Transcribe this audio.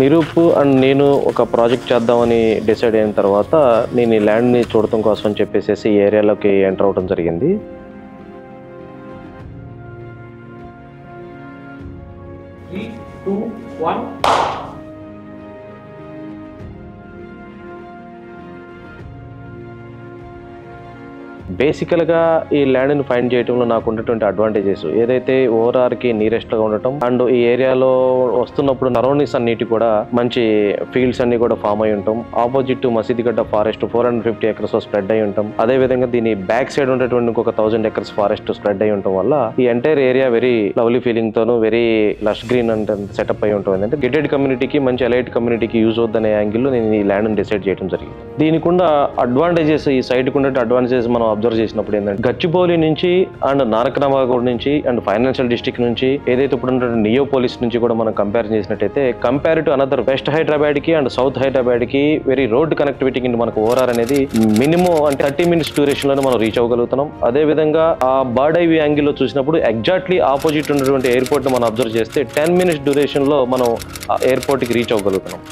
Niroop and నేను ఒక project చేద్దామని డిసైడ్ అయిన తర్వాత నేను ఈ ల్యాండ్ని చూడటం కోసం అని చెప్పేసి ఈ ఏరియాలోకి ఎంటర్ అవ్వడం జరిగింది. బేసికల్గా ఈ ల్యాండ్ని ఫైండ్ చేయడంలో నాకు ఉన్నటువంటి అడ్వాంటేజెస్ ఏదైతే ఓఆర్ఆర్కి నియరెస్ట్గా ఉండటం అండ్ ఈ ఏరియాలో వస్తున్నప్పుడు సరౌండింగ్స్ అన్నిటి కూడా మంచి ఫీల్డ్స్ అన్ని కూడా ఫామ్ అయి ఉంటాం. ఆపోజిట్ మసీదిగడ్డ ఫారెస్ట్ 450 acres స్ప్రెడ్ అయి ఉంటాం. అదే విధంగా దీని బ్యాక్ సైడ్ ఉన్నటువంటి ఇంకొక 1000 acres ఫారెస్ట్ స్ప్రెడ్ అయి ఉండటం వల్ల ఈ entire area very lovely feeling తోను వెరీ లష్ గ్రీన్ అంటే సెటప్ అయి ఉంటుంది. అంటే గెటెడ్ కమ్యూనిటీకి మంచి ఎలైట్ కమ్యూనిటీకి యూజ్ అవుద్దనే యాంగిల్లో నేను ఈ ల్యాండ్ని డిసైడ్ చేయడం జరిగింది. దీనికి ఉన్న అడ్వాంటేజెస్ ఈ సైడ్కి ఉన్న అడ్వాంటేజెస్ మనం అబ్జర్వ్ చేసినప్పుడు ఏంటంటే గచ్చిబౌలి నుంచి అండ్ నానక్రామగూడ నుంచి అండ్ ఫైనాన్షియల్ డిస్ట్రిక్ట్ నుంచి ఏదైతే ఇప్పుడు ఉన్నటువంటి నియోపోలిస్ నుంచి కూడా మనం కంపేర్ చేసినట్టయితే compare to another west Hyderabad కి అండ్ సౌత్ హైదరాబాద్ కి వెరీ రోడ్ కనెక్టివిటీ కింద మనకు ఓఆర్ఆర్ అనేది మినిమం అంటే 30 minutes డ్యూరేషన్ లోనే మనం రీచ్ అవ్వగలుగుతున్నాం. అదే విధంగా ఆ బర్డ్ ఐ వ్యూ యాంగిల్ లో చూసినప్పుడు ఎగ్జాక్ట్లీ ఆపోజిట్ ఉన్నటువంటి ఎయిర్పోర్ట్ ని మనం అబ్జర్వ్ చేస్తే 10 minutes డ్యూరేషన్ లో మనం ఎయిర్పోర్ట్ కి రీచ్ అవ్వగలుగుతున్నాం.